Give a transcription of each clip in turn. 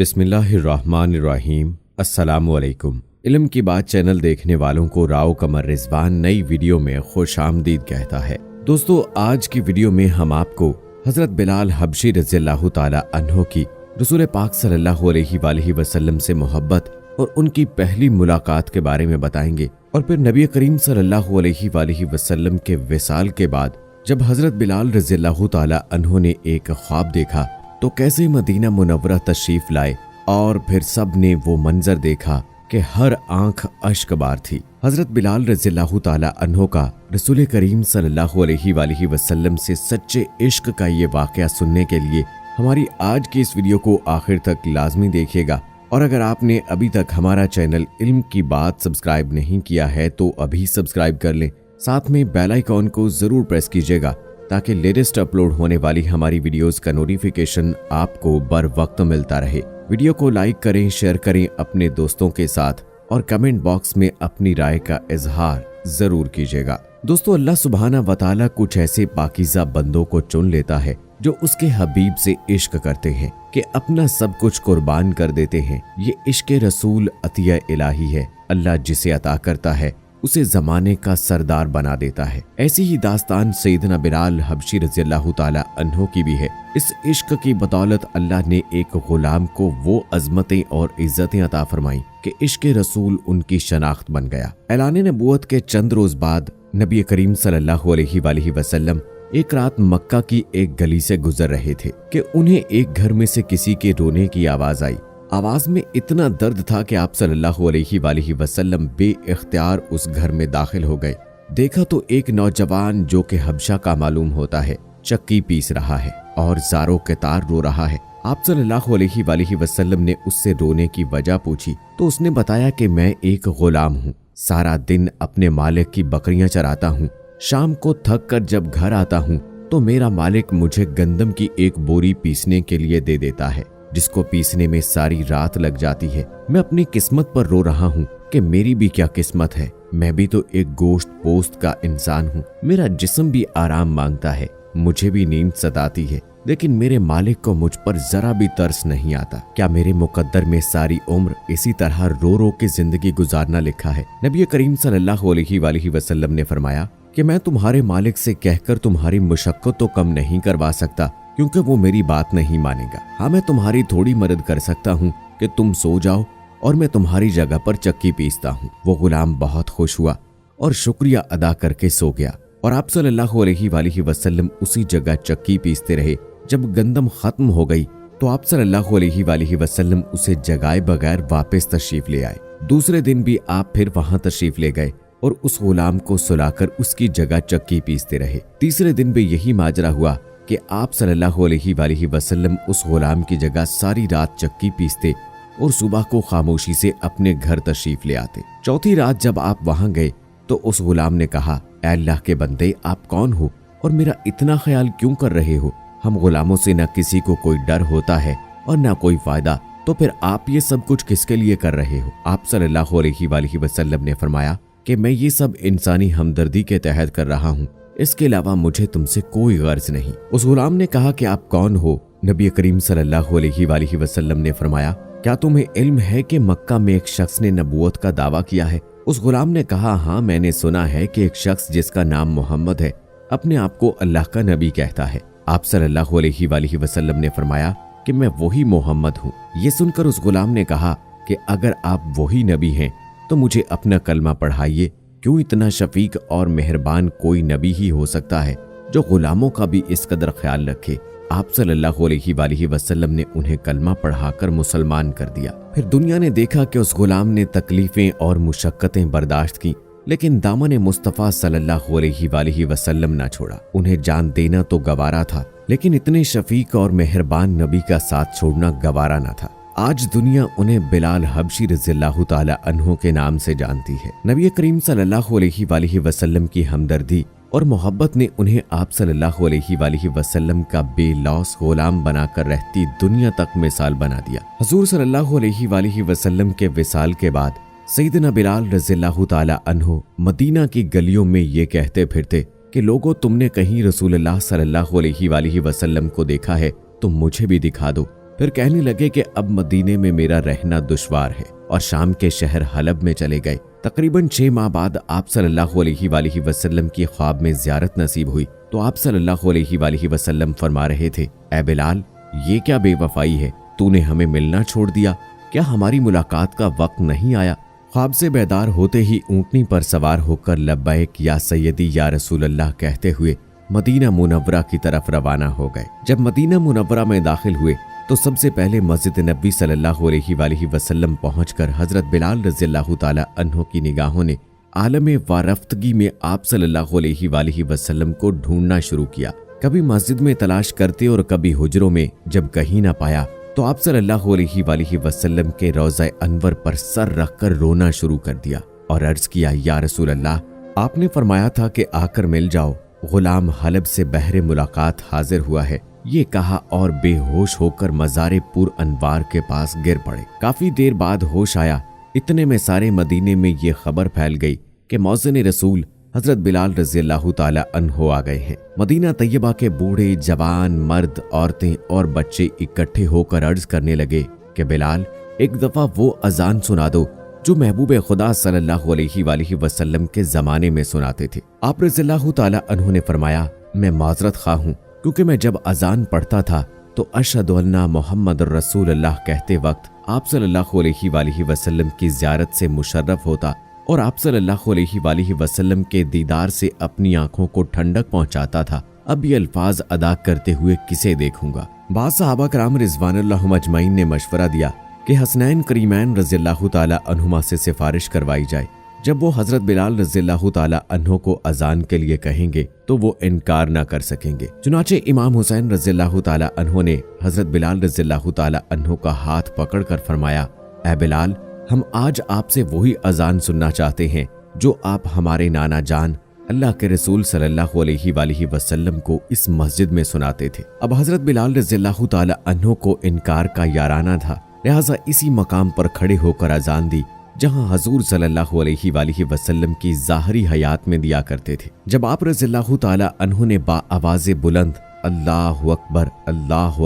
बिस्मिल्लाहिर्रहमानिर्रहीम। अस्सलामु अलैकुम। इल्म की बात चैनल देखने वालों को राव कमर रिजवान नई वीडियो में खुश आमदीद कहता है। दोस्तों, आज की वीडियो में हम आपको हजरत बिलाल हबशी रज़ियल्लाहु ताला अन्हो की रसूल पाक सल्लल्लाहु अलैहि वसल्लम से मोहब्बत और उनकी पहली मुलाकात के बारे में बताएंगे, और फिर नबी करीम सल्लल्लाहु अलैहि वसल्लम के विसाल के बाद जब हजरत बिलाल रज़ियल्लाहु ताला अन्हो ने एक ख्वाब देखा तो कैसे मदीना मुनव्वरा तशरीफ लाए, और फिर सब ने वो मंजर देखा कि हर आंख अश्क बार थी। हजरत बिलाल रज़ियल्लाहु ताला अन्हो का रसूल करीम सल्लल्लाहु अलैहि वसल्लम से सच्चे इश्क का ये वाकया सुनने के लिए हमारी आज की इस वीडियो को आखिर तक लाजमी देखिएगा। और अगर आपने अभी तक हमारा चैनल इल्म की बात सब्सक्राइब नहीं किया है तो अभी सब्सक्राइब कर लें, साथ में बेल आइकॉन को जरूर प्रेस कीजिएगा ताकि लेटेस्ट अपलोड होने वाली हमारी वीडियोस का नोटिफिकेशन आपको बर वक्त मिलता रहे। वीडियो को लाइक करें, शेयर करें अपने दोस्तों के साथ और कमेंट बॉक्स में अपनी राय का इजहार जरूर कीजिएगा। दोस्तों, अल्लाह सुब्हाना व तआला कुछ ऐसे पाकीज़ा बंदों को चुन लेता है जो उसके हबीब से इश्क करते हैं कि अपना सब कुछ कुर्बान कर देते हैं। ये इश्क रसूल अतिया इलाही है। अल्लाह जिसे अता करता है उसे जमाने का सरदार बना देता है। ऐसी ही दास्तान सैयदना बिलाल हबशी रज़ियल्लाहु ताला अन्हो की भी है। इस इश्क की बदौलत अल्लाह ने एक गुलाम को वो अजमतें और इज्जतें अता फरमाई कि इश्क रसूल उनकी शनाख्त बन गया। ऐलान नबूवत के चंद रोज बाद नबी करीम सल्लल्लाहु अलैहि वसल्लम एक रात मक्का की एक गली से गुजर रहे थे कि उन्हें एक घर में से किसी के रोने की आवाज आई। आवाज में इतना दर्द था कि आप सल्लल्लाहु अलैहि वसल्लम बेइख्तियार उस घर में दाखिल हो गए। देखा तो एक नौजवान जो कि हबशा का मालूम होता है चक्की पीस रहा है और ज़ारों के तार रो रहा है। आप सल्लल्लाहु अलैहि वसल्लम ने उससे रोने की वजह पूछी तो उसने बताया कि मैं एक गुलाम हूँ, सारा दिन अपने मालिक की बकरियां चराता हूँ। शाम को थक कर जब घर आता हूँ तो मेरा मालिक मुझे गंदम की एक बोरी पीसने के लिए दे देता है, जिसको पीसने में सारी रात लग जाती है। मैं अपनी किस्मत पर रो रहा हूँ कि मेरी भी क्या किस्मत है, मैं भी तो एक गोश्त पोस्त का इंसान हूँ। मेरा जिस्म भी आराम मांगता है, मुझे भी नींद सताती है, लेकिन मेरे मालिक को मुझ पर जरा भी तरस नहीं आता। क्या मेरे मुकद्दर में सारी उम्र इसी तरह रो रो के जिंदगी गुजारना लिखा है? नबी करीम सल्लल्लाहु अलैहि वसल्लम ने फरमाया कि मैं तुम्हारे मालिक से कहकर तुम्हारी मुशक्कत तो कम नहीं करवा सकता, क्योंकि वो मेरी बात नहीं मानेगा। हाँ, मैं तुम्हारी थोड़ी मदद कर सकता हूँ कि तुम सो जाओ और मैं तुम्हारी जगह पर चक्की पीसता हूँ। वो गुलाम बहुत खुश हुआ और शुक्रिया अदा करके सो गया, और आप सल्लल्लाहु अलैहि वसल्लम उसी जगह चक्की पीसते रहे। जब गंदम खत्म हो गई तो आप सल्लल्लाहु अलैहि वसल्लम उसे जगाए बगैर वापस तशरीफ ले आए। दूसरे दिन भी आप फिर वहां तशरीफ ले गए और उस गुलाम को सुलाकर उसकी जगह चक्की पीसते रहे। तीसरे दिन भी यही माजरा हुआ कि आप सल्लल्लाहु अलैहि वसल्लम उस गुलाम की जगह सारी रात चक्की पीसते और सुबह को खामोशी से अपने घर तशरीफ ले आते। चौथी रात जब आप वहां गए तो उस गुलाम ने कहा, ऐ अल्लाह के बंदे, आप कौन हो और मेरा इतना ख्याल क्यों कर रहे हो? हम गुलामों से न किसी को कोई डर होता है और न कोई फायदा, तो फिर आप ये सब कुछ किसके लिए कर रहे हो? आप सल्लल्लाहु अलैहि वसल्लम ने फरमाया कि मैं ये सब इंसानी हमदर्दी के तहत कर रहा हूँ, इसके अलावा मुझे तुमसे कोई गर्ज नहीं। उस गुलाम ने कहा कि आप कौन हो? नबी करीम सल्लल्लाहु अलैहि वसल्लम ने फरमाया, क्या तुम्हें इल्म है कि मक्का में एक शख्स ने नबूवत का दावा किया है? उस गुलाम ने कहा, हाँ, मैंने सुना है कि एक शख्स जिसका नाम मोहम्मद है अपने आप को अल्लाह का नबी कहता है। आप सल्लल्लाहु अलैहि वसल्लम ने फरमाया कि मैं वही मोहम्मद हूँ। ये सुनकर उस गुलाम ने कहा कि अगर आप वही नबी हैं तो मुझे अपना कलमा पढ़ाइए। क्यों इतना शफीक और मेहरबान कोई नबी ही हो सकता है जो गुलामों का भी इस कदर ख्याल रखे। आप सल्लल्लाहु अलैहि वसल्लम ने उन्हें कलमा पढ़ाकर मुसलमान कर दिया। फिर दुनिया ने देखा कि उस गुलाम ने तकलीफें और मुशक्कतें बर्दाश्त की, लेकिन दामन मुस्तफ़ा सल्लल्लाहु अलैहि वसल्लम ना छोड़ा। उन्हें जान देना तो गवारा था, लेकिन इतने शफीक और मेहरबान नबी का साथ छोड़ना गवारा ना था। आज दुनिया उन्हें बिलाल हबशी रज़ियल्लाहु ताला अन्हो के नाम से जानती है। नबी करीम सल्लल्लाहु अलैहि वसल्लम की हमदर्दी और मोहब्बत ने उन्हें आप सल्लल्लाहु अलैहि वसल्लम का बेलौस गुलाम बनाकर रहती दुनिया तक मिसाल बना दिया। हुजूर सल्लल्लाहु अलैहि वसल्लम के विसाल के बाद सैयदना बिलाल रज़ियल्लाहु ताला अन्हो मदीना की गलियों में ये कहते फिरते कि लोगों, तुमने कहीं रसूलुल्लाह सल्लल्लाहु अलैहि वसल्लम को देखा है तो मुझे भी दिखा दो। फिर कहने लगे कि अब मदीने में मेरा रहना दुश्वार है और शाम के शहर हलब में चले गए। तकरीबन 6 माह बाद आप सल्लल्लाहु अलैहि वसल्लम की ख्वाब में ज़ियारत नसीब हुई तो आप सल्लल्लाहु अलैहि वसल्लम फरमा रहे थे, ऐ बिलाल, ये क्या बेवफाई है, तूने हमें मिलना छोड़ दिया, क्या हमारी मुलाकात का वक्त नहीं आया? ख्वाब से बेदार होते ही ऊंटनी पर सवार होकर लब्बैक या सैयदी या रसूल अल्लाह कहते हुए मदीना मुनव्वरा की तरफ रवाना हो गए। जब मदीना मुनव्वरा में दाखिल हुए तो सबसे पहले मस्जिद नबी सल्लल्लाहु अलैहि वसल्लम पहुंचकर हजरत बिलाल रज़ियल्लाहु ताला अन्हो की निगाहों ने आलम वारफ्तगी में आप सल्लल्लाहु अलैहि वसल्लम को ढूंढना शुरू किया। कभी मस्जिद में तलाश करते और कभी हुजरों में, जब कहीं ना पाया तो आप सल्लल्लाहु अलैहि वसल्लम के रोज़ा अनवर पर सर रखकर रोना शुरू कर दिया और अर्ज किया, या रसूल अल्लाह, आपने फरमाया था कि आकर मिल जाओ, गुलाम हलब से बहरे मुलाकात हाजिर हुआ है। ये कहा और बेहोश होकर मज़ारे पुर अनवार के पास गिर पड़े। काफी देर बाद होश आया। इतने में सारे मदीने में ये खबर फैल गई कि मौज़िन रसूल हजरत बिलाल रज़ियल्लाहु ताला अन्हो आ गए हैं। मदीना तैयबा के बूढ़े, जवान, मर्द, औरतें और बच्चे इकट्ठे होकर अर्ज करने लगे कि बिलाल, एक दफा वो अजान सुना दो जो महबूब खुदा सल्लल्लाहु अलैहि वसल्लम के जमाने में सुनाते थे। आप रज़ियल्लाहु ताला अन्हो ने फरमाया, मैं माजरत खा हूँ, क्योंकि मैं जब अजान पढ़ता था तो अशहदु अन्ना मोहम्मद रसूलुल्लाह कहते वक्त आप सल्लल्लाहु अलैहि वसल्लम की ज़ियारत से मुशर्रफ होता और आप सल्लल्लाहु अलैहि वसल्लम के दीदार से अपनी आंखों को ठंडक पहुंचाता था। अब ये अल्फाज अदा करते हुए किसे देखूंगा? बाद सहाबा कराम रिज़वानुल्लाह अजमईन ने मशवरा दिया कि हसनैन करीमैन रज़ियल्लाहु ताला अन्हुमा से सिफारिश करवाई जाए। जब वो हजरत बिलाल रज़ियल्लाहु ताला अन्हो को अजान के लिए कहेंगे तो वो इनकार ना कर सकेंगे। चुनाचे इमाम हुसैन रज़ियल्लाहु ताला अन्हो ने हजरत बिलाल रज़ियल्लाहु ताला अन्हो का हाथ पकड़कर फरमाया, ऐ बिलाल, हम आज आपसे वही अजान सुनना चाहते हैं जो आप हमारे नाना जान अल्लाह के रसूल सल्लल्लाहु अलैहि वसल्लम को इस मस्जिद में सुनाते थे। अब हजरत बिलाल रज़ियल्लाहु ताला अन्हो को इनकार का याराना था, लिहाजा इसी मकाम पर खड़े होकर अजान दी जहां हजूर सल्लल्लाहु अलैहि वसल्लम की ज़ाहरी हयात में दिया करते थे। जब आप रज़ियल्लाहु ताला अन्हो ने बाआवाज़े बुलंद अल्लाहु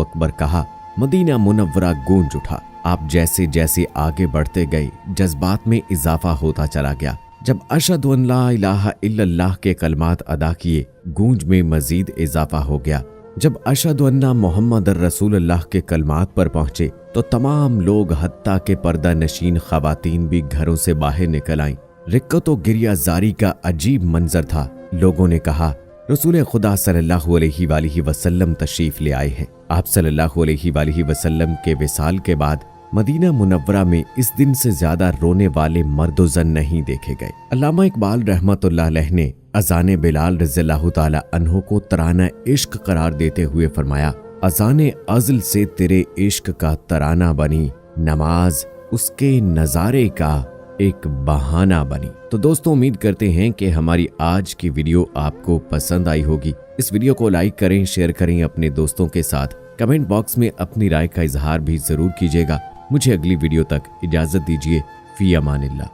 अकबर कहा, मदीना मुनव्वरा गूंज उठा। आप जैसे जैसे आगे बढ़ते गए जज्बात में इजाफा होता चला गया। जब अशहदु अन ला इलाहा इल्लल्लाह के कलमात अदा किए, गूंज में मजीद इजाफा हो गया। जब अशहदु अन्ना मोहम्मद रसूलुल्लाह के कलमात पर पहुंचे तो तमाम लोग हत्ता के पर्दा नशीन खवातीन भी घरों से बाहर निकल आईं। रिक्कत व गिरिया जारी का अजीब मंजर था। लोगों ने कहा, रसूल खुदा सल्लल्लाहु अलैहि वसल्लम तशरीफ ले आए हैं। आप सल्लल्लाहु अलैहि वसल्लम के विसाल के बाद मदीना मुनव्वरा में इस दिन से ज्यादा रोने वाले मर्दोजन नहीं देखे गए। अल्लामा इकबाल रहमतुल्लाह अलैह ने अजाने बिलाल रज़ियल्लाहु ताला अन्हो को तराना इश्क करार देते हुए फरमाया, अजाने अज़ल से तेरे इश्क का तराना बनी, नमाज उसके नजारे का एक बहाना बनी। तो दोस्तों, उम्मीद करते हैं कि हमारी आज की वीडियो आपको पसंद आई होगी। इस वीडियो को लाइक करें, शेयर करें अपने दोस्तों के साथ। कमेंट बॉक्स में अपनी राय का इजहार भी जरूर कीजिएगा। मुझे अगली वीडियो तक इजाजत दीजिए। फी अमानिल्लाह।